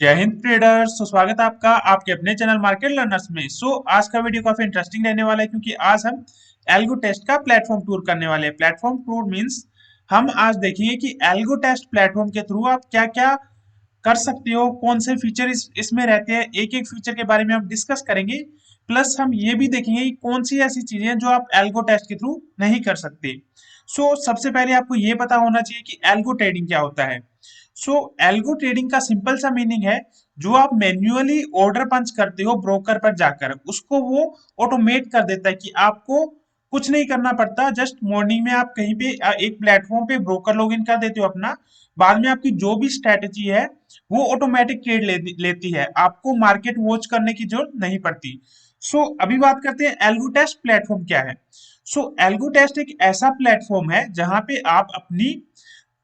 जय हिंद ट्रेडर्स। स्वागत है आपका आपके अपने चैनल मार्केट लर्नर्स में। आज का वीडियो काफी इंटरेस्टिंग रहने वाला है क्योंकि आज हम एल्गो टेस्ट का प्लेटफॉर्म टूर करने वाले हैं। प्लेटफॉर्म टूर मींस हम आज देखेंगे कि एल्गो टेस्ट प्लेटफॉर्म के थ्रू आप क्या क्या कर सकते हो, कौन से फीचर इसमें रहते हैं। एक एक फीचर के बारे में हम डिस्कस करेंगे। प्लस हम ये भी देखेंगे कि कौन सी ऐसी चीजें हैं जो आप एल्गो टेस्ट के थ्रू नहीं कर सकते। सबसे पहले आपको ये पता होना चाहिए कि एल्गो ट्रेडिंग क्या होता है। एल्गो ट्रेडिंग का सिंपल सा मीनिंग है, जो आप मैन्युअली ऑर्डर पंच करते हो ब्रोकर पर जाकर, उसको वो ऑटोमेट कर देता है कि आपको कुछ नहीं करना पड़ता। जस्ट मॉर्निंग में आप कहीं पे एक प्लेटफॉर्म पे ब्रोकर लॉगिन कर देते हो अपना, बाद में आपकी जो भी स्ट्रेटेजी है वो ऑटोमेटिक ट्रेड लेती है, आपको मार्केट वॉच करने की जरूरत नहीं पड़ती। अभी बात करते हैं एल्गो टेस्ट प्लेटफॉर्म क्या है। एल्गो टेस्ट एक ऐसा प्लेटफॉर्म है जहां पे आप अपनी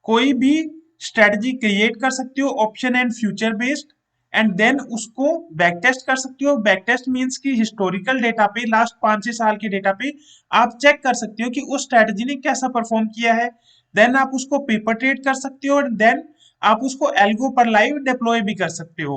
कोई भी स्ट्रेटजी क्रिएट कर सकते हो, option and future based, and then उसको बैक टेस्ट कर सकते हो। बैक टेस्ट मीन्स कि हिस्टोरिकल डेटा पे, लास्ट 5 6 साल के डेटा पे आप चेक कर सकते हो कि उस स्ट्रेटजी ने कैसा परफॉर्म किया है। देन आप उसको पेपर ट्रेड कर सकते हो, और देन आप उसको एल्गो पर लाइव डिप्लॉय भी कर सकते हो।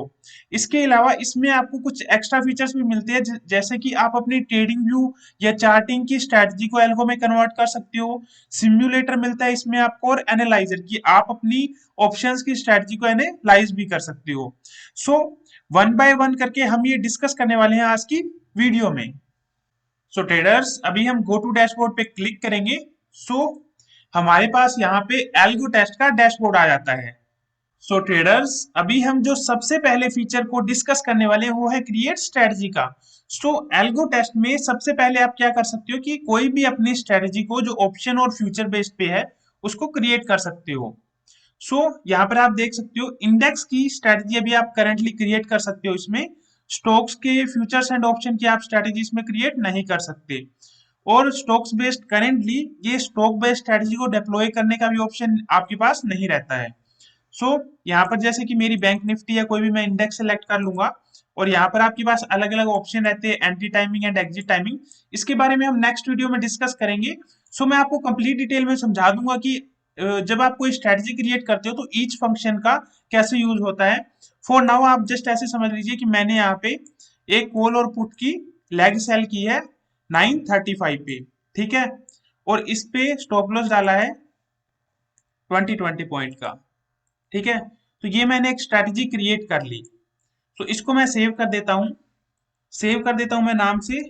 इसके अलावा इसमें आपको कुछ एक्स्ट्रा फीचर्स भी मिलते हैं, जैसे कि आप अपनी ट्रेडिंग व्यू या चार्टिंग की स्ट्रेटजी को एल्गो में कन्वर्ट कर सकते हो। सिम्युलेटर मिलता है इसमें आपको, और एनालाइजर की आप अपनी ऑप्शंस की स्ट्रेटजी को एनालाइज भी कर सकते हो। सो वन बाय वन करके हम ये डिस्कस करने वाले हैं आज की वीडियो में। ट्रेडर्स, अभी हम गो टू डैशबोर्ड पे क्लिक करेंगे। सो हमारे पास यहाँ पे एल्गो टेस्ट का डैशबोर्ड आ जाता है। ट्रेडर्स, अभी हम जो सबसे पहले फीचर को डिस्कस करने वाले हैं वो है क्रिएट स्ट्रेटजी का। एल्गो टेस्ट में सबसे पहले आप क्या कर सकते हो कि कोई भी अपनी स्ट्रेटजी को जो ऑप्शन और फ्यूचर बेस्ड पे है उसको क्रिएट कर सकते हो। यहाँ पर आप देख सकते हो इंडेक्स की स्ट्रेटजी अभी आप करंटली क्रिएट कर सकते हो इसमें। स्टॉक्स के फ्यूचर्स एंड ऑप्शन की आप स्ट्रेटजी इसमें क्रिएट नहीं कर सकते। और स्टॉक्स बेस्ड करेंटली ये स्टॉक बेस्ड स्ट्रेटजी को डिप्लॉय करने का भी ऑप्शन आपके पास नहीं रहता है। यहाँ पर जैसे कि मेरी बैंक निफ्टी या कोई भी मैं इंडेक्स सेलेक्ट कर लूंगा, और यहाँ पर आपके पास अलग अलग ऑप्शन रहते हैं, entry timing and exit timing. इसके बारे में हम नेक्स्ट वीडियो में डिस्कस करेंगे। मैं आपको कंप्लीट डिटेल में समझा दूंगा कि जब आप कोई स्ट्रेटजी क्रिएट करते हो तो ईच फंक्शन का कैसे यूज होता है। फॉर नाउ आप जस्ट ऐसे समझ लीजिए कि मैंने यहाँ पे एक कॉल और पुट की लेग सेल की है 9:35 पे, ठीक है, और इस पे स्टॉप लॉस डाला है 20 पॉइंट का, ठीक है। तो ये मैंने एक स्ट्रेटजी क्रिएट कर ली। इसको मैं सेव कर देता हूं। सेव कर देता हूं मैं नाम से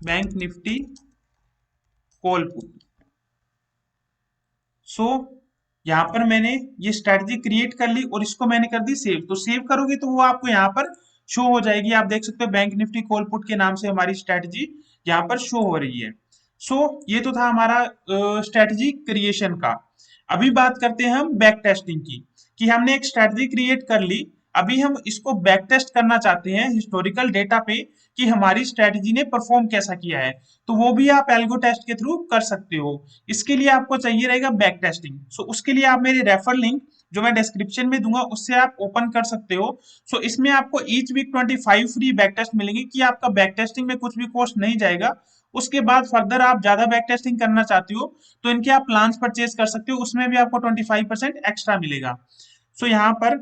बैंक निफ्टी कॉल पुट। सो यहाँ पर मैंने ये स्ट्रेटजी क्रिएट कर ली और इसको मैंने कर दी सेव। तो सेव करोगे तो वो आपको यहाँ पर शो हो जाएगी। आप देख सकते हो बैंक निफ्टी कॉल पुट के नाम से हमारी स्ट्रेटजी यहाँ पर शो हो रही है। ये तो था हमारा स्ट्रेटजी क्रिएशन का। अभी बात करते हैं हम बैक टेस्टिंग की, कि हमने एक स्ट्रेटजी क्रिएट कर ली, अभी हम इसको बैक टेस्ट करना चाहते हैं हिस्टोरिकल डेटा पे कि हमारी स्ट्रेटजी ने परफॉर्म कैसा किया है। तो वो भी आप एल्गो टेस्ट के थ्रू कर सकते हो। इसके लिए आपको चाहिए रहेगा बैक टेस्टिंग। उसके लिए आप मेरे रेफर लिंक जो मैं डिस्क्रिप्शन में दूंगा उससे आप ओपन कर सकते हो। इसमें आपको each week 25 free back test मिलेंगे, कि आपका बैक टेस्टिंग में कुछ भी कॉस्ट नहीं जाएगा। उसके बाद फर्दर आप ज्यादा बैक टेस्टिंग करना चाहते हो तो इनके आप प्लान्स परचेज कर सकते हो, उसमें भी आपको 25% एक्स्ट्रा मिलेगा। यहाँ पर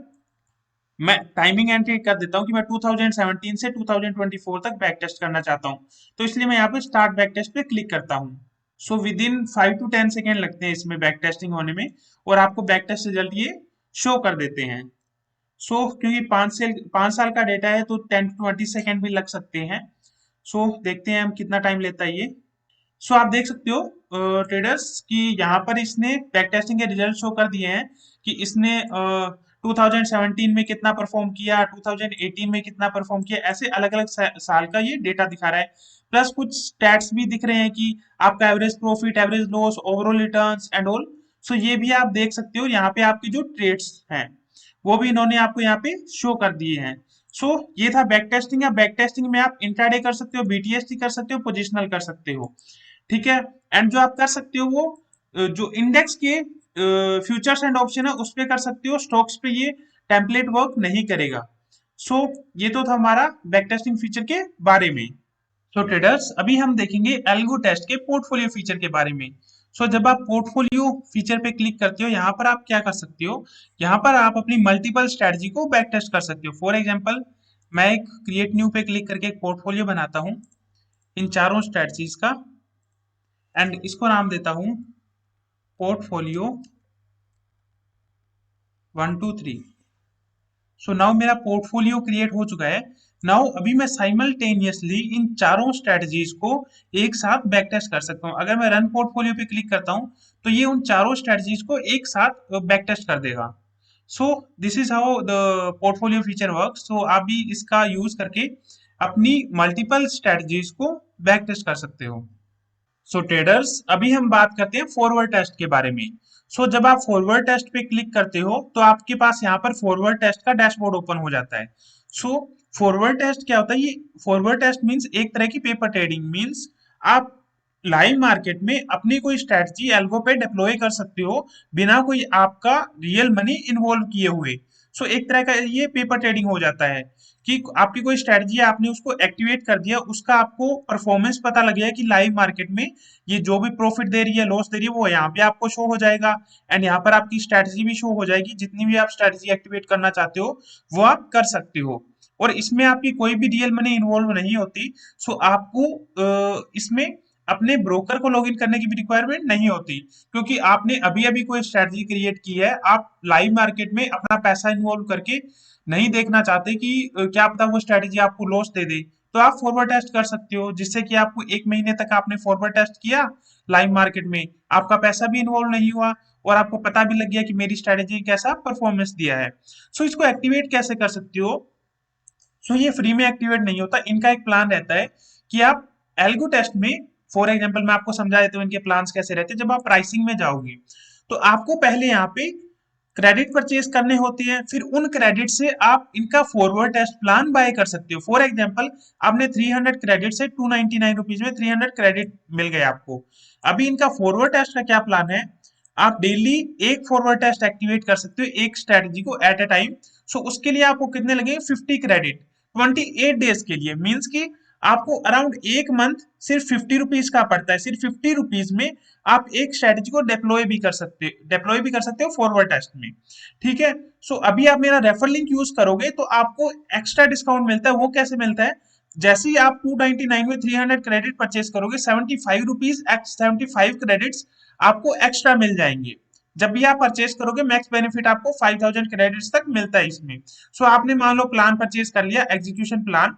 मैं टाइमिंग एंट्री कर देता हूँ कि मैं 2017 से 2024 तक बैक टेस्ट करना चाहता हूँ। तो इसलिए मैं यहाँ पे स्टार्ट बैक टेस्ट पे क्लिक करता हूँ। विद इन 5 to 10 सेकेंड लगते हैं इसमें बैक टेस्टिंग होने में, और आपको बैक टेस्ट रिजल्ट ये शो कर देते हैं। क्योंकि 5 साल का डेटा है तो 10 to 20 सेकेंड भी लग सकते हैं। देखते हैं हम कितना टाइम लेता है ये। आप देख सकते हो ट्रेडर्स कि यहाँ पर इसने बैक टेस्टिंग के रिजल्ट शो कर दिए हैं कि इसने 2017 में कितना परफॉर्म किया, 2018 में कितना परफॉर्म किया, ऐसे अलग अलग साल का ये डेटा दिखा रहा है। प्लस कुछ स्टैट्स भी दिख रहे हैं कि आपका average profit, average loss, overall returns and all. ये भी आप देख सकते हो। यहाँ पे आपकी जो ट्रेड्स हैं वो भी इन्होंने आपको यहाँ पे शो कर दिए हैं। ये था बैक टेस्टिंग। या बैक टेस्टिंग में आप इंट्राडे कर सकते हो, बीटीएसटी कर सकते हो, पोजिशनल कर सकते हो, ठीक है। एंड जो आप कर सकते हो वो जो इंडेक्स के फ्यूचर्स एंड ऑप्शन है उस पे कर सकते हो, स्टॉक्स पे ये टेम्पलेट वर्क नहीं करेगा। ये तो था हमारा बैक टेस्टिंग फीचर के बारे में। ट्रेडर्स, अभी हम देखेंगे एल्गो टेस्ट के पोर्टफोलियो फीचर के बारे में। जब आप पोर्टफोलियो फीचर पे क्लिक करते हो, यहाँ पर आप क्या कर सकते हो, यहाँ पर आप अपनी मल्टीपल स्ट्रेटजी को बैक टेस्ट कर सकते हो। फॉर एग्जाम्पल, मैं एक क्रिएट न्यू पे क्लिक करके एक पोर्टफोलियो बनाता हूँ इन चारों स्ट्रेटजीज का, एंड इसको नाम देता हूँ पोर्टफोलियो 1 2 3। सो नाउ मेरा पोर्टफोलियो क्रिएट हो चुका है। नाउ अभी मैं साइमल्टेनियसली इन चारों स्ट्रेटजीज को एक साथ बैक टेस्ट कर सकता हूँ। अगर मैं रन पोर्टफोलियो पे क्लिक करता हूँ तो ये उन चारों स्ट्रेटजीज को एक साथ बैक टेस्ट कर देगा। So this is how the portfolio feature work. So आप भी इसका यूज करके अपनी मल्टीपल स्ट्रेटजीज को बैक टेस्ट कर सकते हो। सो ट्रेडर्स, अभी हम बात करते हैं फॉरवर्ड टेस्ट के बारे में। जब आप फॉरवर्ड टेस्ट पे क्लिक करते हो तो आपके पास यहाँ पर फॉरवर्ड टेस्ट का डैशबोर्ड ओपन हो जाता है। सो फॉरवर्ड टेस्ट क्या होता है? ये फॉरवर्ड टेस्ट मींस एक तरह की पेपर ट्रेडिंग मींस आप लाइव मार्केट में अपनी कोई स्ट्रेटजी एल्गो पे डिप्लॉय कर सकते हो बिना कोई आपका रियल मनी इन्वॉल्व किए हुए। एक तरह का ये पेपर ट्रेडिंग हो जाता है कि आपकी कोई स्ट्रेटजी है, आपने उसको एक्टिवेट कर दिया, उसका आपको परफॉर्मेंस पता लग गया कि लाइव मार्केट में ये जो भी प्रॉफिट दे रही है, लॉस दे रही है, वो यहाँ पे आपको शो हो जाएगा। एंड यहाँ पर आपकी स्ट्रेटजी भी शो हो जाएगी। जितनी भी आप स्ट्रेटजी एक्टिवेट करना चाहते हो वो आप कर सकते हो, और इसमें आपकी कोई भी रियल मनी इन्वॉल्व नहीं होती। आपको इसमें अपने ब्रोकर को लॉगिन करने की भी रिक्वायरमेंट नहीं होती, क्योंकि आपने अभी अभी कोई स्ट्रेटजी क्रिएट की है। आप लाइव मार्केट में अपना पैसा इन्वॉल्व करके नहीं देखना चाहते कि क्या पता वो स्ट्रेटजी आपको लॉस दे दे, तो आप फॉरवर्ड टेस्ट कर सकते हो, जिससे कि आपको 1 महीने तक आपने फॉरवर्ड टेस्ट किया लाइव मार्केट में, आपका पैसा भी इन्वॉल्व नहीं हुआ और आपको पता भी लग गया कि मेरी स्ट्रेटजी कैसा परफॉर्मेंस दिया है। इसको एक्टिवेट कैसे कर सकते हो? ये फ्री में एक्टिवेट नहीं होता, इनका एक प्लान रहता है कि आप एल्गो टेस्ट में, फॉर एग्जांपल मैं आपको समझा देता हूँ इनके प्लान्स कैसे रहते हैं। जब आप प्राइसिंग में जाओगे तो आपको पहले यहाँ पे क्रेडिट परचेज करने होते हैं, फिर उन क्रेडिट से आप इनका फॉरवर्ड टेस्ट प्लान बाय कर सकते हो। फॉर एग्जांपल, आपने 300 क्रेडिट से 299 रुपीज में 300 क्रेडिट मिल गए आपको। अभी इनका फॉरवर्ड टेस्ट का क्या प्लान है? आप डेली एक फॉरवर्ड टेस्ट एक्टिवेट कर सकते हो एक स्ट्रेटजी को एट अ टाइम। उसके लिए आपको कितने लगेंगे? 50 क्रेडिट 28 डेज के लिए, मीन्स कि आपको अराउंड एक मंथ सिर्फ 50 रुपीज का पड़ता है। सिर्फ 50 रुपीज में आप एक स्ट्रेटजी को डिप्लॉय भी कर सकते हो फॉरवर्ड टेस्ट में। ठीक है। अभी आप मेरा रेफर लिंक यूज करोगे तो आपको एक्स्ट्रा डिस्काउंट मिलता है। वो कैसे मिलता है? जैसे ही आप 299 में 300 क्रेडिट परचेज करोगे, 75 रुपीज 75 क्रेडिट्स आपको एक्स्ट्रा मिल जाएंगे। जब भी आप परचेज करोगे मैक्स बेनिफिट आपको 5000 क्रेडिट्स तक मिलता है इसमें। आपने मान लो प्लान परचेज कर लिया, एग्जीक्यूशन प्लान,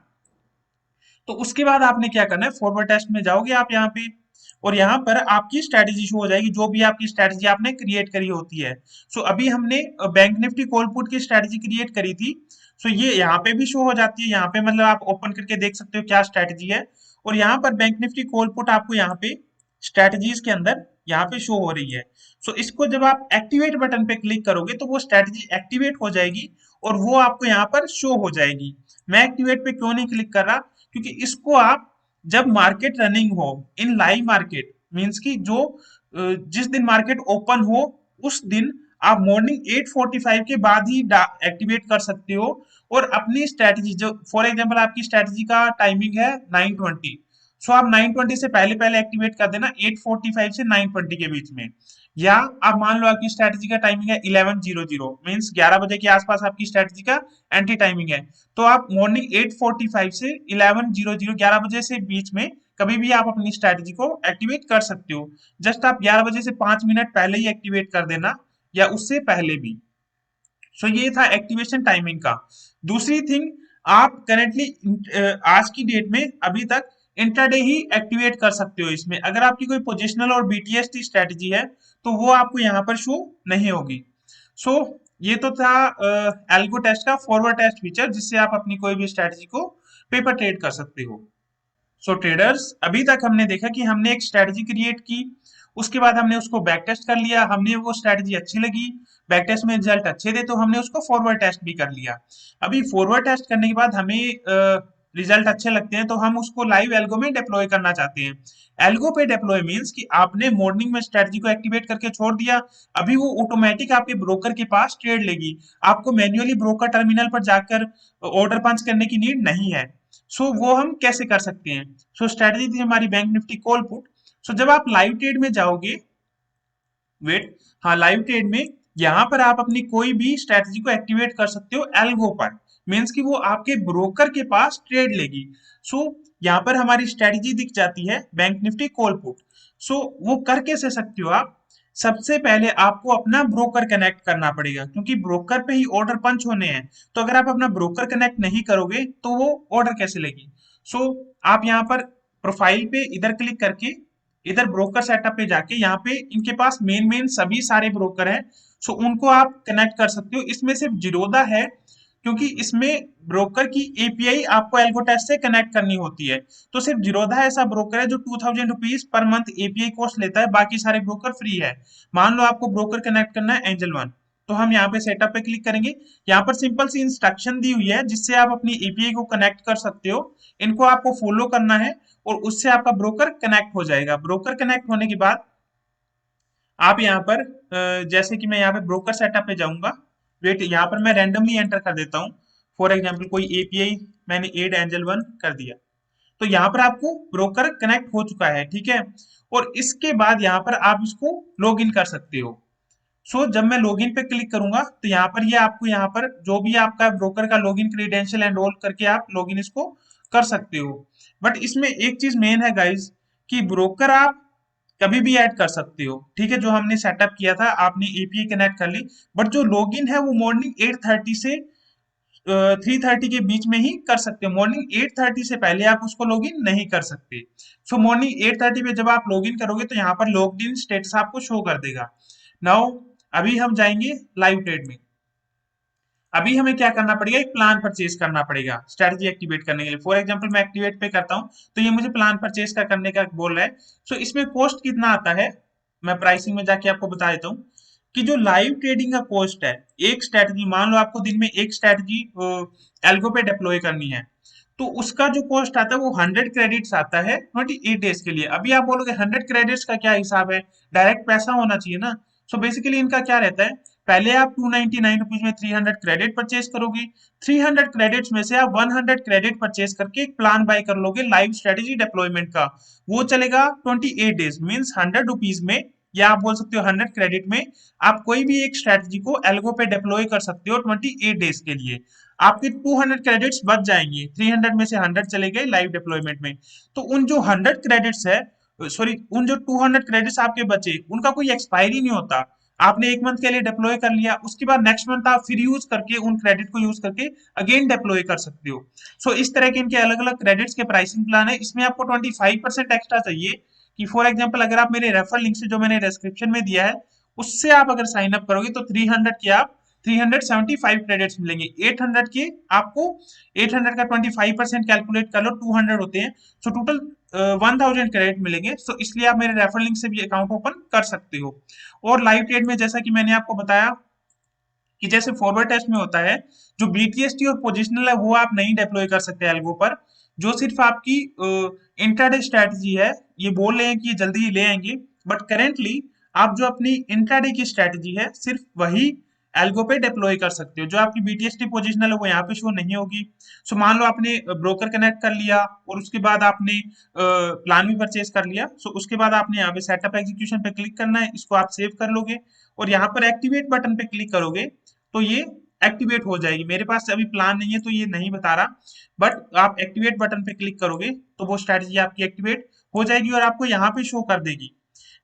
तो उसके बाद आपने क्या करना है? फॉरवर्ड टेस्ट में जाओगे आप यहाँ पे, और यहाँ पर आपकी स्ट्रेटजी शो हो जाएगी, जो भी आपकी स्ट्रेटजी आपने क्रिएट करी होती है। अभी हमने बैंक निफ्टी कॉल पुट की स्ट्रेटजी क्रिएट करी थी। ये यहाँ पे भी शो हो जाती है। यहाँ पे मतलब आप ओपन करके देख सकते हो क्या स्ट्रेटजी है, और यहाँ पर बैंक निफ्टी कॉल पुट आपको यहाँ पे स्ट्रेटजीज के अंदर यहाँ पे शो हो रही है। इसको जब आप एक्टिवेट बटन पे क्लिक करोगे तो वो स्ट्रेटजी एक्टिवेट हो जाएगी और वो आपको यहाँ पर शो हो जाएगी। मैं एक्टिवेट पे क्यों नहीं क्लिक कर रहा? क्योंकि इसको आप जब मार्केट रनिंग हो इन लाइव मार्केट, मींस कि जो जिस दिन मार्केट ओपन हो उस दिन आप मॉर्निंग 8:45 के बाद ही एक्टिवेट कर सकते हो, और अपनी स्ट्रेटजी जो, फॉर एग्जांपल आपकी स्ट्रेटजी का टाइमिंग है 9:20, आप 9:20 से पहले पहले एक्टिवेट कर देना 8:45 से 9:20 के बीच में। या आप मान लो आपकी स्ट्रेटजी का टाइमिंग है 11:00, मींस 11 बजे के आसपास आपकी स्ट्रेटजी का एंट्री टाइमिंग है, तो आप मॉर्निंग 8:45 से 11:00 11 बजे से बीच में कभी भी आप अपनी स्ट्रेटजी को एक्टिवेट कर सकते हो। जस्ट आप 11 बजे से 5 मिनट पहले ही एक्टिवेट कर देना, या उससे पहले भी। ये था एक्टिवेशन टाइमिंग का। दूसरी थिंग, आप करेंटली आज की डेट में अभी तक इंट्राडे ही एक्टिवेट कर सकते हो इसमें। अगर आपकी कोई पोजिशनल और बीटीएसटी स्ट्रेटजी है तो वो आपको यहाँ पर शो नहीं होगी। सो ये तो था एल्गो टेस्ट का फॉरवर्ड टेस्ट फीचर, जिससे आप अपनी कोई भी स्ट्रेटजी को पेपर ट्रेड कर सकते हो। ट्रेडर्स, अभी तक हमने देखा कि हमने एक स्ट्रेटजी क्रिएट की, उसके बाद हमने उसको बैक टेस्ट कर लिया, हमने वो स्ट्रेटजी अच्छी लगी, बैक टेस्ट में रिजल्ट अच्छे थे तो हमने उसको फॉरवर्ड टेस्ट भी कर लिया। अभी फॉरवर्ड टेस्ट करने के बाद हमें रिजल्ट अच्छे लगते हैं तो हम उसको लाइव एल्गो में डिप्लॉय करना चाहते हैं। एल्गो पे डिप्लॉय मींस कि आपने मॉर्निंग में स्ट्रेटजी को एक्टिवेट करके छोड़ दिया, अभी वो ऑटोमेटिक आपके ब्रोकर के पास ट्रेड लेगी, आपको मैन्युअली ब्रोकर टर्मिनल पर जाकर ऑर्डर पंच करने की नीड नहीं है। वो हम कैसे कर सकते हैं? स्ट्रेटजी थी हमारी बैंक निफ्टी कॉल पुट। जब आप लाइव ट्रेड में जाओगे वेट, हाँ लाइव ट्रेड में यहाँ पर आप अपनी कोई भी स्ट्रेटजी को एक्टिवेट कर सकते हो एल्गो पर, मीन्स कि वो आपके ब्रोकर के पास ट्रेड लेगी। सो यहाँ पर हमारी स्ट्रेटजी दिख जाती है बैंक निफ्टी कॉल पुट। सो वो कर कैसे सकते हो आप, सबसे पहले आपको अपना ब्रोकर कनेक्ट करना पड़ेगा, क्योंकि ब्रोकर पे ही ऑर्डर पंच होने हैं। तो अगर आप अपना ब्रोकर कनेक्ट नहीं करोगे तो वो ऑर्डर कैसे लेगी। सो आप यहाँ पर प्रोफाइल पे इधर क्लिक करके इधर ब्रोकर सेटअप पे जाके यहाँ पे इनके पास मेन मेन सभी सारे ब्रोकर हैं। सो उनको आप कनेक्ट कर सकते हो। इसमें सिर्फ जीरोधा है, क्योंकि इसमें ब्रोकर की एपीआई आपको एल्गोटेस्ट से कनेक्ट करनी होती है। तो सिर्फ जीरोधा ऐसा ब्रोकर है जो 2000 rupees per month API cost लेता है, बाकी सारे ब्रोकर फ्री है। मान लो आपको ब्रोकर कनेक्ट करना है एंजल वन, तो हम यहाँ पे सेटअप पे क्लिक करेंगे। यहाँ पर सिंपल सी इंस्ट्रक्शन दी हुई है जिससे आप अपनी एपीआई को कनेक्ट कर सकते हो। इनको आपको फॉलो करना है और उससे आपका ब्रोकर कनेक्ट हो जाएगा। ब्रोकर कनेक्ट होने के बाद आप यहाँ पर जैसे कि मैं यहाँ पे ब्रोकर सेटअप पे जाऊंगा। वेट, यहाँ पर मैं रैंडमली एंटर कर देता हूँ। फॉर एग्जाम्पल कोई एपीआई मैंने एड एंजल वन कर दिया, तो यहाँ पर आपको ब्रोकर कनेक्ट हो चुका है, ठीक है। और इसके बाद यहाँ पर आप इसको लॉग इन कर सकते हो। सो जब मैं लॉगिन पे क्लिक करूंगा तो यहाँ पर ये आपको यहाँ पर जो भी आपका ब्रोकर का लॉगिन क्रीडेंशियल एनरोल करके आप लॉगिन इसको कर सकते हो। बट इसमें एक चीज मेन है गाइज, कि ब्रोकर आप कभी भी ऐड कर सकते हो, ठीक है। जो हमने सेटअप किया था आपने एपीआई कनेक्ट कर ली, बट जो लॉगिन है वो मॉर्निंग 8:30 से 3:30 के बीच में ही कर सकते हो। मॉर्निंग 8:30 से पहले आप उसको लॉगिन नहीं कर सकते। सो मॉर्निंग 8:30 पे जब आप लॉगिन करोगे तो यहाँ पर लॉग्ड इन स्टेटस आपको शो कर देगा। नाउ अभी हम जाएंगे लाइव ट्रेड में। अभी हमें क्या करना पड़ेगा, एक प्लान परचेज करना पड़ेगा स्ट्रेटजी एक्टिवेट करने के लिए। फॉर एग्जांपल मैं एक्टिवेट पे करता हूँ तो ये मुझे प्लान परचेज का करने का बोल रहा है। सो इसमें कॉस्ट कितना आता है, मैं प्राइसिंग में जाके आपको बता देता हूँ कि जो लाइव ट्रेडिंग का कॉस्ट है, एक स्ट्रेटजी मान लो आपको दिन में एक स्ट्रेटजी एल्गो पे डिप्लॉय करनी है, तो उसका जो कॉस्ट आता है वो 100 क्रेडिट्स आता है 28 डेज के लिए। अभी आप बोलोगे 100 क्रेडिट्स का क्या हिसाब है, डायरेक्ट पैसा होना चाहिए ना। सो बेसिकली इनका क्या रहता है, पहले आप 299 रुपीज में 300 क्रेडिट परचेज करोगे। 300 क्रेडिट्स में से आप 100 क्रेडिट परचेज करके एक प्लान बाय कर लोगे लाइव स्ट्रेटेजी डिप्लॉयमेंट का। वो चलेगा 28 डेज, मीन्स 100 रुपीज में, या आप बोल सकते हो 100 क्रेडिट में आप कोई भी एक स्ट्रेटजी को एल्गो पे डिप्लॉय कर सकते हो 28 डेज के लिए। आपके 200 क्रेडिट्स बच जाएंगे, 300 में से 100 चले गए लाइव डिप्लॉयमेंट में। तो उन जो 100 क्रेडिट्स है, सॉरी उन जो 200 क्रेडिट्स आपके बचे उनका कोई एक्सपायरी नहीं होता। आपने एक मंथ के लिए डिप्लॉय कर लिया, उसके बाद नेक्स्ट मंथ आप फिर यूज करके उन क्रेडिट को यूज करके अगेन डिप्लॉय कर सकते हो। सो इस तरह के इनके अलग अलग क्रेडिट्स के प्राइसिंग प्लान है। इसमें आपको 25% एक्स्ट्रा चाहिए, कि फॉर एग्जाम्पल अगर आप मेरे रेफर लिंक से जो मैंने डिस्क्रिप्शन में दिया है उससे आप अगर साइन अप करोगे तो 300 के आप 375 क्रेडिट्स मिलेंगे। 800 के आपको 800 का 25% कैलकुलेट कर लो, 200 होते हैं। सो टोटल 1000 क्रेडिट मिलेंगे। सो इसलिए आप मेरे रेफर लिंक से भी अकाउंट ओपन कर सकते हो। और लाइव ट्रेड में जैसा कि मैंने आपको बताया कि जैसे फॉरवर्ड टेस्ट में होता है, जो बीटीएसटी और पोजिशनल है वो आप नहीं डिप्लॉय कर सकते एल्गो पर। जो सिर्फ आपकी इंट्राडे स्ट्रेटजी है, ये बोल रहे हैं कि ये जल्दी ले आएंगे, बट करेंटली आप जो अपनी इंट्राडे की स्ट्रेटजी है सिर्फ वही एल्गो पे डिप्लॉय कर सकते हो। जो आपकी बीटीएसटी पोजिशनल है वो यहाँ पे शो नहीं होगी। सो मान लो आपने ब्रोकर कनेक्ट कर लिया और उसके बाद आपने प्लान भी परचेज कर लिया। सो उसके बाद आपने यहाँ पे सेटअप एग्जीक्यूशन पे क्लिक करना है, इसको आप सेव कर लोगे और यहाँ पर एक्टिवेट बटन पे क्लिक करोगे तो ये एक्टिवेट हो जाएगी। मेरे पास अभी प्लान नहीं है तो ये नहीं बता रहा, बट आप एक्टिवेट बटन पे क्लिक करोगे तो वो स्ट्रेटजी आपकी एक्टिवेट हो जाएगी और आपको यहाँ पे शो कर देगी।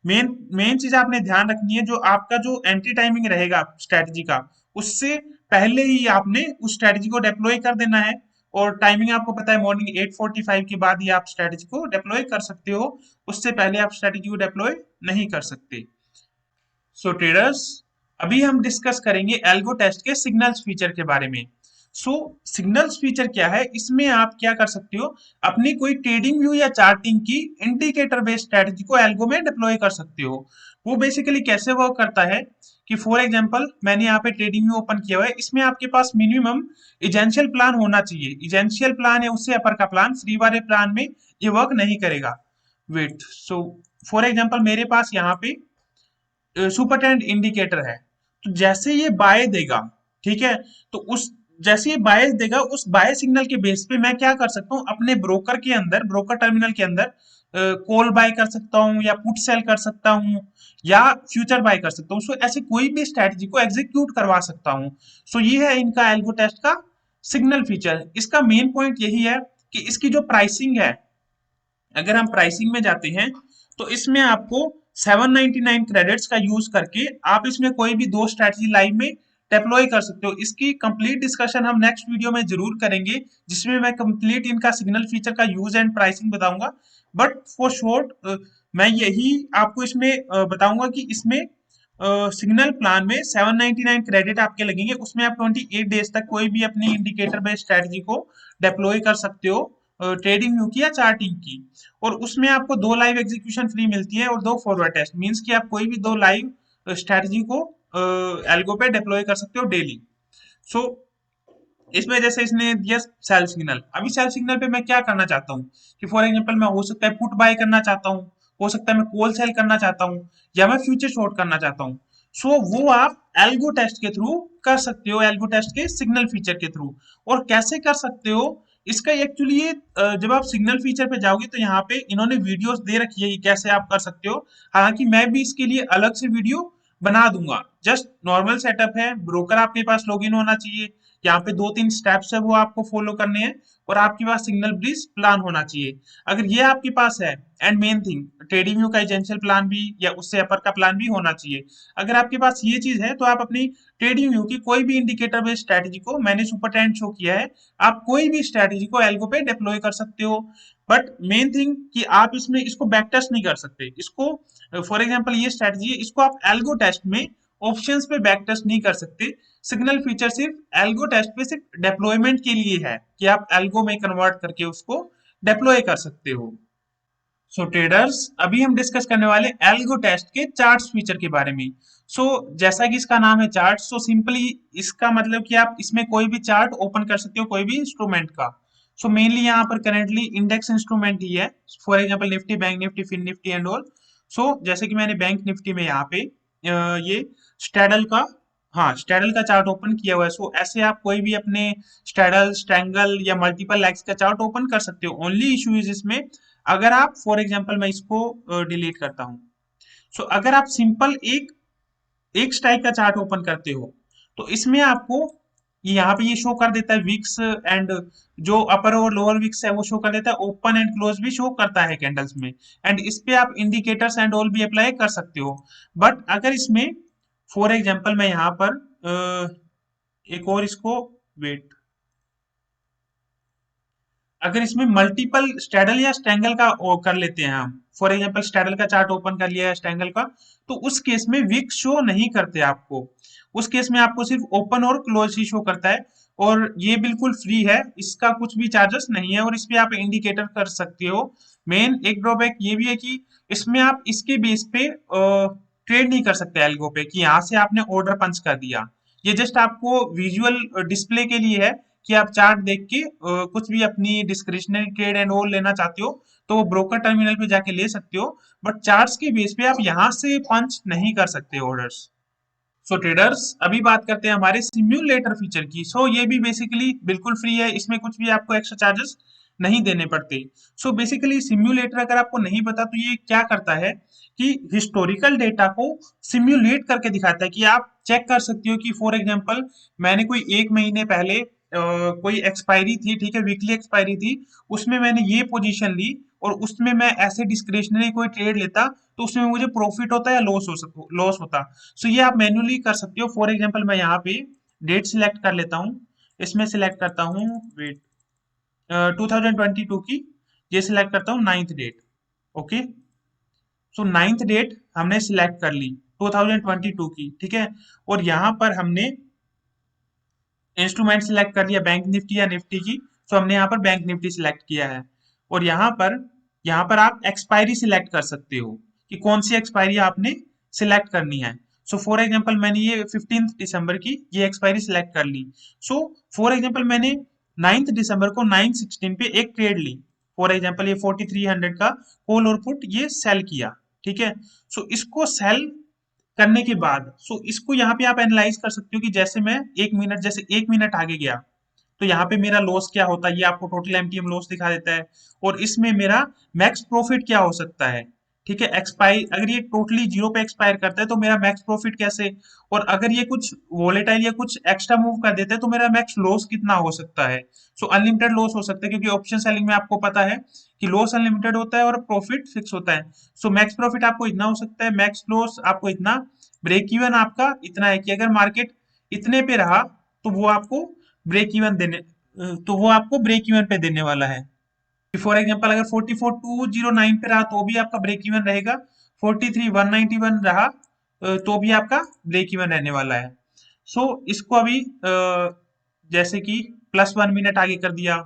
मेन मेन चीज आपने ध्यान रखनी है, जो आपका जो एंट्री टाइमिंग रहेगा स्ट्रेटजी का, उससे पहले ही आपने उस स्ट्रेटजी को डिप्लॉय कर देना है। और टाइमिंग आपको पता है मॉर्निंग 8:45 के बाद ही आप स्ट्रेटजी को डिप्लॉय कर सकते हो, उससे पहले आप स्ट्रेटजी को डिप्लॉय नहीं कर सकते। सो ट्रेडर्स, अभी हम डिस्कस करेंगे एल्गो टेस्ट के सिग्नल्स फीचर के बारे में। सो सिग्नल्स फीचर क्या है, इसमें आप क्या कर सकते हो, अपनी कोई ट्रेडिंग व्यू या चार्टिंग की इंडिकेटर बेस्ड स्ट्रेटजी को एल्गो में डिप्लॉय कर सकते हो। वो बेसिकली कैसे वर्क करता है कि फॉर एग्जांपल मैंने यहाँ पे ट्रेडिंग व्यू ओपन किया हुआ है, इसमें आपके पास मिनिमम इजेंशियल प्लान होना चाहिए। इजेंशियल प्लान है उससे अपर का प्लान, फ्री वाले प्लान में ये वर्क नहीं करेगा। वेट, सो फॉर एग्जांपल मेरे पास यहाँ पे सुपर ट्रेंड इंडिकेटर है, तो जैसे ये बाय देगा, ठीक है, तो उस जैसे ये बाय देगा उस बाय सिग्नल के बेस पे मैं क्या कर सकता हूँ, अपने ब्रोकर के अंदर, ब्रोकर टर्मिनल के अंदर कॉल बाय कर सकता हूँ या पुट सेल कर सकता हूँ या फ्यूचर बाय कर सकता हूँ। सो ऐसे कोई भी स्ट्रेटजी को एग्जीक्यूट करवा सकता हूँ। सो ये है इनका एल्गो टेस्ट का सिग्नल फीचर। इसका मेन पॉइंट यही है कि इसकी जो प्राइसिंग है, अगर हम प्राइसिंग में जाते हैं तो इसमें आपको 799 क्रेडिट्स का यूज करके आप इसमें कोई भी दो स्ट्रैटेजी लाइव में डेप्लॉय कर सकते हो। इसकी कंप्लीट डिस्कशन हम नेक्स्ट वीडियो में जरूर करेंगे, जिसमें मैं कंप्लीट इनका सिग्नल फीचर का यूज एंड प्राइसिंग बताऊंगा। बट फॉर शॉर्ट मैं यही आपको इसमें बताऊंगा कि इसमें सिग्नल प्लान में 799 क्रेडिट आपके लगेंगे, उसमें आप 28 डेज तक कोई भी अपनी इंडिकेटर बेस्ड स्ट्रेटजी को डिप्लॉय कर सकते हो, ट्रेडिंग व्यू की या चार्टिंग की। और उसमें आपको दो लाइव एग्जीक्यूशन फ्री मिलती है और दो फॉरवर्ड टेस्ट, मींस कि आप कोई भी दो लाइव स्ट्रेटजी को एल्गो पे डिप्लॉय कर सकते हो डेली। सो इसमें जैसे इसने दिया सेल सिग्नल, अभी सेल सिग्नल पे मैं क्या करना चाहता हूँ कि फॉर एग्जांपल मैं हो सकता है पुट बाय करना चाहता हूँ, हो सकता है मैं कॉल सेल करना चाहता हूँ या मैं फ्यूचर शॉर्ट करना चाहता हूँ। सो वो आप एल्गो टेस्ट के थ्रू कर सकते हो, एल्गो टेस्ट के सिग्नल फीचर के थ्रू। और कैसे कर सकते हो इसका एक्चुअली ये जब आप सिग्नल फीचर पे जाओगे तो यहाँ पे इन्होंने वीडियोस दे रखी है कि कैसे आप कर सकते हो। हालांकि मैं भी इसके लिए अलग से वीडियो बना दूंगा। जस्ट नॉर्मल सेटअप है, ब्रोकर आपके पास लॉगिन होना चाहिए, यहाँ पे दो तीन स्टेप्स है वो आपको फॉलो करने हैं, और आपके पास सिग्नल ब्रिज प्लान होना चाहिए। अगर ये आपके पास है, and main thing trading view का एजेंशियल प्लान भी या उससे अपर का प्लान भी होना चाहिए। अगर आपके पास ये चीज है तो आप अपनी ट्रेडिंग व्यू की कोई भी इंडिकेटर बेस्ड स्ट्रैटेजी को, मैंने सुपर ट्रेंड शो किया है, आप कोई भी स्ट्रैटेजी को एल्गो पे डिप्लॉय कर सकते हो। बट मेन थिंग कि आप इसमें इसको बैक टेस्ट नहीं कर सकते। इसको फॉर एग्जांपल ये स्ट्रैटेजी है, इसको आप एल्गो टेस्ट में ऑप्शंस पे बैक टेस्ट नहीं कर सकते। सिग्नल फीचर सिर्फ एल्गो टेस्ट पे सिर्फ डेप्लॉयमेंट के लिए है कि आप एल्गो में कन्वर्ट करके उसको डेप्लॉय कर सकते हो। सो ट्रेडर्स अभी हम डिस्कस करने वाले एल्गो टेस्ट के चार्ट्स फीचर के बारे में। जैसा कि इसका नाम है चार्ट, सिंपली इसका मतलब कि आप इसमें कोई भी चार्ट ओपन कर सकते हो कोई भी इंस्ट्रूमेंट का। मेनली यहाँ पर करेंटली इंडेक्स इंस्ट्रूमेंट ही है, for example Nifty, bank Nifty, fin Nifty and all. जैसे कि मैंने बैंक निफ्टी में यहाँ पे ये स्टैडल का, हाँ स्टैडल का चार्ट ओपन किया हुआ है। ऐसे आप कोई भी अपने स्टैडल, स्ट्रैंगल या मल्टीपल लेग्स का चार्ट ओपन कर सकते हो। ओनली इशू इज इसमें, अगर आप फॉर एग्जांपल मैं इसको डिलीट करता हूँ। अगर आप सिंपल एक एक स्ट्राइक का चार्ट ओपन करते हो तो इसमें आपको यहाँ पे ये शो कर देता है विक्स, एंड जो अपर और लोअर विक्स है वो शो कर देता है, ओपन एंड क्लोज भी शो करता है कैंडल्स में, एंड इस पे आप इंडिकेटर्स एंड ऑल भी अप्लाई कर सकते हो। बट अगर इसमें फॉर एग्जांपल मैं यहाँ पर एक और इसको, वेट, अगर इसमें मल्टीपल स्टैडल या स्ट्रैंगल का कर लेते हैं हम, फॉर एग्जांपल स्टैडल का चार्ट ओपन कर लिया है स्ट्रैंगल का, तो उस केस में विक शो नहीं करते आपको। उस केस में आपको सिर्फ ओपन और क्लोज ही शो करता है, और ये बिल्कुल फ्री है, इसका कुछ भी चार्जेस नहीं है, और इस पे आप इंडिकेटर कर सकते हो। मेन एक ड्रॉबैक ये भी है कि इसमें आप इसके बेस पे ट्रेड नहीं कर सकते एल्गो पे, कि यहाँ से आपने ऑर्डर पंच कर दिया। ये जस्ट आपको विजुअल डिस्प्ले के लिए है कि आप चार्ट देख के कुछ भी अपनी डिस्क्रिशनरी ट्रेड एंड ऑल लेना चाहते हो तो वो ब्रोकर टर्मिनल पे जाके ले सकते हो। बट चार्ट्स के बेस पे आप यहाँ से पंच नहीं कर सकते ऑर्डर्स। ट्रेडर्स अभी बात करते हैं हमारे सिम्युलेटर फीचर की। ये भी बेसिकली बिल्कुल फ्री है, इसमें कुछ भी आपको एक्स्ट्रा चार्जेस नहीं देने पड़ते। बेसिकली सिम्युलेटर अगर आपको नहीं पता तो ये क्या करता है कि हिस्टोरिकल डेटा को सिम्युलेट करके दिखाता है, कि आप चेक कर सकते हो कि फॉर एग्जांपल मैंने कोई एक महीने पहले कोई एक्सपायरी थी, ठीक है, वीकली एक्सपायरी थी, उसमें मैंने ये पोजीशन ली और उसमें मैं ऐसे डिस्क्रिशनरी कोई ट्रेड लेता तो उसमें मुझे प्रॉफिट होता या लॉस होता। ये आप मैन्युअली कर सकते हो। फॉर एग्जांपल मैं यहाँ पे डेट सिलेक्ट कर लेता हूँ, इसमें सिलेक्ट करता हूँ, वेट, 2022 की, ये सिलेक्ट करता हूँ 9th date. Okay, 9th date हमने सिलेक्ट कर ली 2022 की, ठीक है। और यहाँ पर हमने इंस्ट्रूमेंट सिलेक्ट कर लिया बैंक निफ्टी या निफ्टी की, हमने यहाँ पर बैंक निफ्टी सिलेक्ट किया है। और यहाँ पर आप एक्सपायरी सिलेक्ट कर सकते हो कि कौन सी एक्सपायरी आपने सिलेक्ट करनी है। फॉर एग्जांपल मैंने ये 15 दिसंबर की ये एक्सपायरी सिलेक्ट कर ली। फॉर एग्जांपल मैंने 9th दिसंबर को 9:16 पे एक ट्रेड ली, फॉर एग्जांपल ये 4300 का कॉल और पुट ये सेल किया, ठीक है। इसको सेल करने के बाद इसको यहाँ पे आप एनालाइज कर सकते हो कि जैसे मैं 1 मिनट, जैसे 1 मिनट आगे गया तो यहाँ पे मेरा लॉस क्या होता है, ये आपको टोटल एमटीएम लॉस दिखा देता है। और इसमें मेरा मैक्स प्रॉफिट क्या हो सकता है, ठीक है। एक्सपायर, अगर ये टोटली जीरो पे एक्सपायर करता है तो मेरा मैक्स प्रॉफिट कैसे, और अगर ये कुछ वोलेटाइल या कुछ एक्स्ट्रा मूव कर देता है तो मेरा मैक्स लॉस कितना हो सकता है। सो अनलिमिटेड लॉस हो सकता है, क्योंकि ऑप्शन सेलिंग में आपको पता है कि लॉस अनलिमिटेड होता है और प्रॉफिट फिक्स होता है। सो मैक्स प्रॉफिट आपको इतना हो सकता है, मैक्स लॉस आपको इतना, ब्रेक इवन आपका इतना है कि अगर मार्केट इतने पे रहा तो वो आपको ब्रेक इवन देने, तो वो आपको ब्रेक इवन पे देने वाला है। फॉर एग्जांपल अगर 44,209 पे रहा तो भी आपका ब्रेक इवन रहेगा, 43,191 रहा तो भी आपका ब्रेक इवन रहने वाला है। सो इसको अभी जैसे कि +1 मिनट आगे कर दिया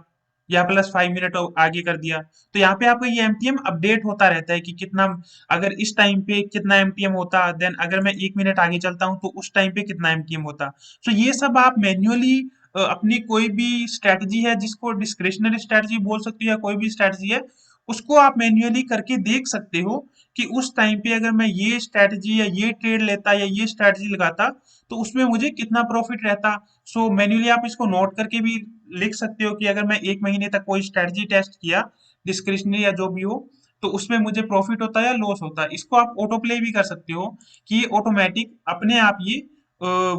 या +5 मिनट आगे कर दिया, तो यहाँ पे आपका ये एमटीएम अपडेट होता रहता है कि कितना, अगर इस टाइम पे कितना एमटीएम होता, देन अगर मैं 1 मिनट आगे चलता हूँ तो उस टाइम पे कितना एमटीएम होता। सो ये सब आप मैन्युअली अपनी कोई भी स्ट्रैटेजी है, जिसको डिस्क्रिशनरी स्ट्रैटेजी बोल सकते हो या कोई भी स्ट्रैटेजी है, उसको आप मैन्युअली करके देख सकते हो कि उस टाइम पे अगर मैं ये स्ट्रैटेजी या ये ट्रेड लेता या ये स्ट्रैटेजी लगाता तो उसमें मुझे कितना प्रॉफिट रहता। सो मैन्युअली आप इसको नोट करके भी लिख सकते हो कि अगर मैं 1 महीने तक कोई स्ट्रैटेजी टेस्ट किया, डिस्क्रिशनरी या जो भी हो, तो उसमें मुझे प्रॉफिट होता है या लॉस होता है। इसको आप ऑटो प्ले भी कर सकते हो कि ये ऑटोमेटिक अपने आप ये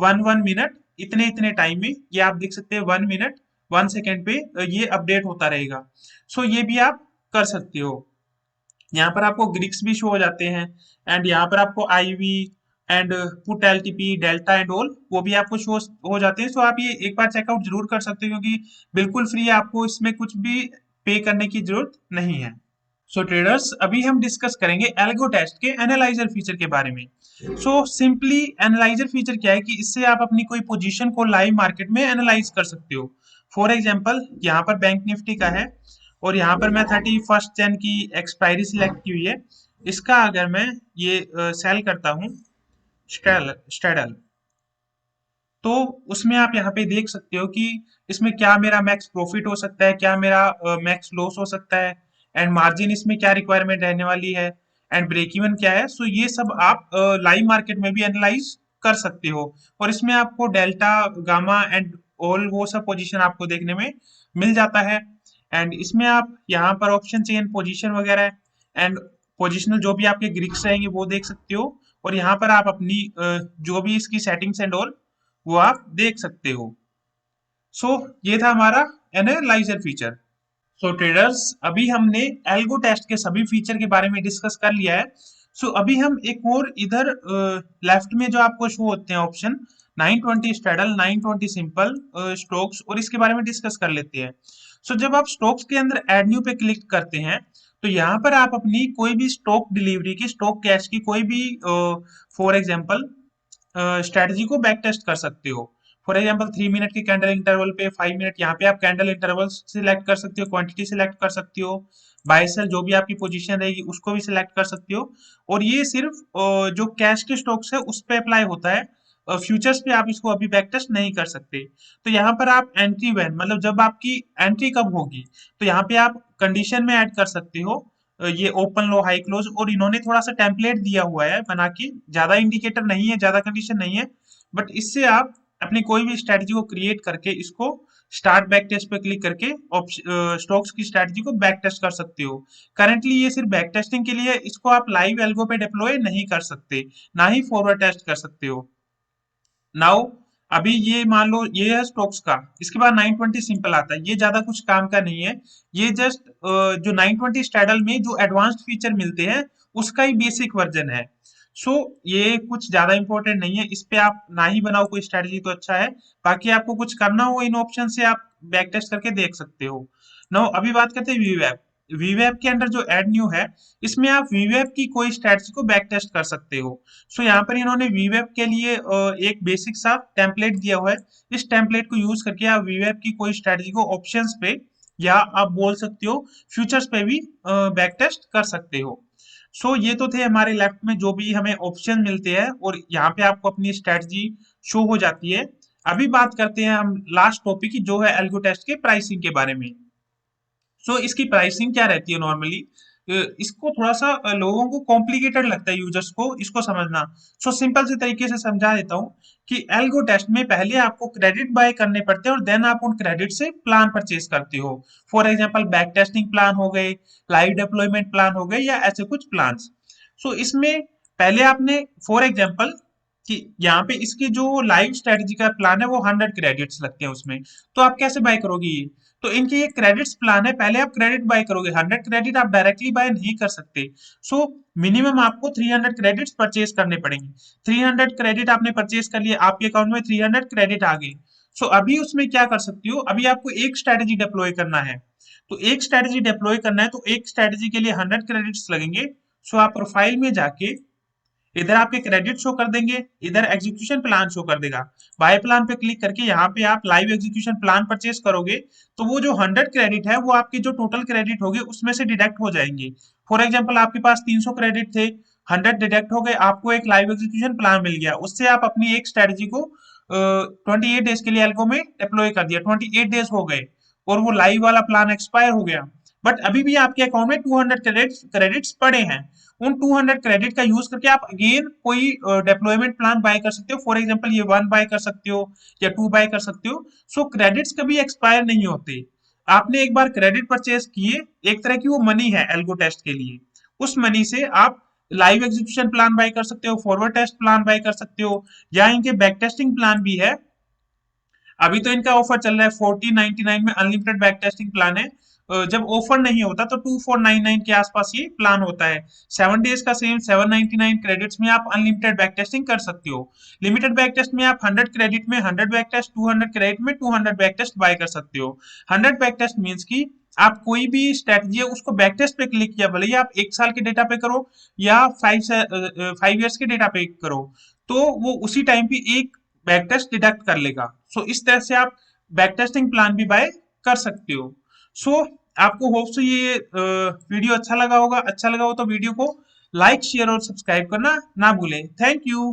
1 1 मिनट इतने इतने टाइम में, ये आप देख सकते हैं 1 मिनट 1 सेकेंड पे ये अपडेट होता रहेगा। सो ये भी आप कर सकते हो। यहाँ पर आपको ग्रिक्स भी शो हो जाते हैं, एंड यहाँ पर आपको IV and put LTP delta and all वो भी आपको शो हो जाते हैं। सो आप ये एक बार चेकआउट जरूर कर सकते हो, क्योंकि बिल्कुल फ्री है, आपको इसमें कुछ भी पे करने की जरूरत नहीं है। सो ट्रेडर्स, अभी हम डिस्कस करेंगे एल्गो टेस्ट के एनालाइजर फीचर के बारे में। सो सिंपली एनालाइजर फीचर क्या है कि इससे आप अपनी कोई पोजीशन को लाइव मार्केट में एनालाइज कर सकते हो। फॉर एग्जांपल यहाँ पर बैंक निफ्टी का है और यहाँ पर मैं 31 जन की एक्सपायरी सिलेक्ट की हुई है। इसका अगर मैं ये सेल करता हूँ स्ट्रेडल, तो उसमें आप यहाँ पे देख सकते हो कि इसमें क्या मेरा मैक्स प्रॉफिट हो सकता है, क्या मेरा मैक्स लॉस हो सकता है, एंड मार्जिन इसमें क्या रिक्वायरमेंट रहने वाली है, एंड ब्रेक इवन क्या है। सो ये सब आप लाइव मार्केट में भी एनालाइज कर सकते हो, और इसमें आपको डेल्टा गामा एंड ऑल वो सब पोजीशन आपको देखने में मिल जाता है। एंड इसमें आप यहाँ पर ऑप्शन चेन पोजीशन वगैरह एंड पोजिशनल जो भी आपके ग्रिक्स रहेंगे वो देख सकते हो, और यहाँ पर आप अपनी जो भी इसकी सेटिंग्स एंड ऑल वो आप देख सकते हो। सो ये था हमारा एनालाइजर फीचर। सो ट्रेडर्स, अभी हमने एल्गो टेस्ट के सभी फीचर के बारे में डिस्कस कर लिया है। सो अभी हम एक और इधर लेफ्ट में जो आपको शो होते हैं ऑप्शन 920 स्ट्रेडल 920 सिंपल स्टॉक्स, और इसके बारे में डिस्कस कर लेते हैं। सो जब आप स्टॉक्स के अंदर एड न्यू पे क्लिक करते हैं तो यहाँ पर आप अपनी कोई भी स्टॉक डिलीवरी की, स्टॉक कैश की कोई भी फॉर एग्जांपल स्ट्रेटजी को बैक टेस्ट कर सकते हो। फॉर एग्जांपल 3 मिनट के कैंडल इंटरवल पे 5 मिनट, यहाँ पे आप कैंडल इंटरवल सिलेक्ट कर सकते हो, क्वांटिटी सिलेक्ट कर सकते हो, बाय सेल जो भी आपकी पोजीशन रहेगी उसको भी सिलेक्ट कर सकते हो। और ये सिर्फ जो कैश के स्टॉक्स है उस पे अप्लाई होता है, फ्यूचर्स पे आप इसको अभी बैक टेस्ट नहीं कर सकते। तो यहाँ पर आप एंट्री वैन, मतलब जब आपकी एंट्री कब होगी, तो यहाँ पे आप कंडीशन में ऐड कर सकते हो ये ओपन लो हाई क्लोज, और इन्होंने थोड़ा सा टेम्पलेट दिया हुआ है बना के, ज्यादा इंडिकेटर नहीं है, ज्यादा कंडीशन नहीं है, बट इससे आप अपनी कोई भी स्ट्रेटजी को क्रिएट करके इसको स्टार्ट बैक टेस्ट पे क्लिक करके स्टॉक्स की स्ट्रेटजी को बैक टेस्ट कर सकते हो। करंटली ये सिर्फ बैक टेस्टिंग के लिए, इसको आप लाइव एल्गो पे डिप्लॉय नहीं कर सकते, ना ही फॉरवर्ड टेस्ट कर सकते हो। नाउ अभी ये मान लो ये है स्टॉक्स का, इसके बाद 920 सिंपल आता है, ये ज्यादा कुछ काम का नहीं है। ये जस्ट जो 920 स्ट्रैडल में जो एडवांस्ड फीचर मिलते हैं उसका ही बेसिक वर्जन है। सो ये कुछ ज्यादा इंपॉर्टेंट नहीं है, इस पे आप ना ही बनाओ कोई स्ट्रेटजी तो अच्छा है। बाकी आपको कुछ करना हो इन ऑप्शन से आप बैक टेस्ट करके देख सकते हो। नाउ अभी बात करते हैं वीवेप। वीवेप के अंदर जो एड न्यू है, इसमें आप वीवेप की कोई स्ट्रेटजी को बैक टेस्ट कर सकते हो। सो यहाँ पर इन्होंने वीवेप के लिए एक बेसिक सा टेम्पलेट दिया हुआ है। इस टेम्पलेट को यूज करके आप वीवेप की कोई स्ट्रेटजी को ऑप्शंस पे, या आप बोल सकते हो फ्यूचर्स पे भी बैक टेस्ट कर सकते हो। सो ये तो थे हमारे लेफ्ट में जो भी हमें ऑप्शन मिलते हैं, और यहाँ पे आपको अपनी स्ट्रेटजी शो हो जाती है। अभी बात करते हैं हम लास्ट टॉपिक की, जो है एल्गो टेस्ट के प्राइसिंग के बारे में। सो इसकी प्राइसिंग क्या रहती है नॉर्मली, इसको थोड़ा सा लोगों को कॉम्प्लिकेटेड लगता है यूजर्स को इसको समझना। सो सिंपल से तरीके से समझा देता हूँ कि एल्गो टेस्ट में पहले आपको क्रेडिट बाय करने पड़ते हैं और देन आप उन क्रेडिट से प्लान परचेज करते हो। For example back testing plan हो गए, लाइव डिप्लॉयमेंट प्लान हो गए या ऐसे कुछ प्लान्स। सो इसमें पहले आपने फॉर एग्जांपल कि यहाँ पे इसकी जो लाइव स्ट्रेटजी का प्लान है वो 100 क्रेडिट्स लगते हैं उसमें। तो आप कैसे बाय करोगे ये? तो इनके ये क्रेडिट्स प्लान है, पहले आप क्रेडिट बाय करोगे। 100 क्रेडिट आप डायरेक्टली बाय नहीं कर सकते। सो मिनिमम आपको 300 क्रेडिट्स परचेज करने पड़ेंगे। 300 क्रेडिट आपने परचेज कर लिए, आपके अकाउंट में 300 क्रेडिट आ गए। सो अभी उसमें क्या कर सकती हो, अभी आपको एक स्ट्रेटजी डिप्लॉय करना है। तो एक स्ट्रेटजी डिप्लॉय करना है तो एक स्ट्रेटजी के लिए 100 क्रेडिट्स लगेंगे। सो आप प्रोफाइल में जाके इधर आपके क्रेडिट शो कर देंगे, इधर एग्जीक्यूशन प्लान शो कर देगा। बाय प्लान पे क्लिक करके यहाँ पे आप लाइव एग्जीक्यूशन प्लान परचेज करोगे तो वो जो 100 क्रेडिट है वो आपके जो टोटल क्रेडिट हो गए उसमें से डिडक्ट हो जाएंगे। फॉर एग्जांपल आपके पास 300 क्रेडिट थे, 100 डिडक्ट हो गए, आपको एक लाइव एग्जीक्यूशन प्लान मिल गया, उससे आप अपनी एक स्ट्रेटजी को 28 डेज के लिए एल्गो में डिप्लॉय कर दिया। 28 डेज हो गए और वो लाइव वाला प्लान एक्सपायर हो गया, बट अभी भी आपके अकाउंट में 200 क्रेडिट्स पड़े हैं। उन 200 क्रेडिट का यूज करके आप अगेन कोई डिप्लॉयमेंट प्लान बाय कर सकते हो। फॉर एग्जांपल ये 1 बाय कर सकते हो या 2 बाय कर सकते हो। सो क्रेडिट्स कभी एक्सपायर नहीं होते। आपने एक बार क्रेडिट परचेज किए, एक तरह की वो मनी है एल्गो टेस्ट के लिए। उस मनी से आप लाइव एग्जीक्यूशन प्लान बाय कर सकते हो, फॉरवर्ड टेस्ट प्लान बाय कर सकते हो, या इनके बैक टेस्टिंग प्लान भी है। अभी तो इनका ऑफर चल रहा है, 1499 में अनलिमिटेड बैक टेस्टिंग प्लान है। जब ऑफर नहीं होता तो 2499 के आसपास ये प्लान होता है। 7 डेज का सेम 799 क्रेडिट्स में आप अनलिमिटेड बैक टेस्टिंग कर सकते हो। लिमिटेड बैक टेस्ट में आप 100 क्रेडिट में 100 बैक टेस्ट, 200 क्रेडिट में 200 बैक टेस्ट बाय कर सकते हो। 100 बैक टेस्ट मीन्स की आप कोई भी स्ट्रेटजी है उसको बैक टेस्ट पे क्लिक किया, भले ही आप 1 साल के डेटा पे करो या 5 ईयर्स के डेटा पे करो, तो वो उसी टाइम पे एक बैक टेस्ट डिडक्ट कर लेगा। सो इस तरह से आप बैक टेस्टिंग प्लान भी बाय कर सकते हो। सो आपको होप से ये वीडियो अच्छा लगा होगा। अच्छा लगा हो तो वीडियो को लाइक, शेयर और सब्सक्राइब करना ना भूलें। Thank you.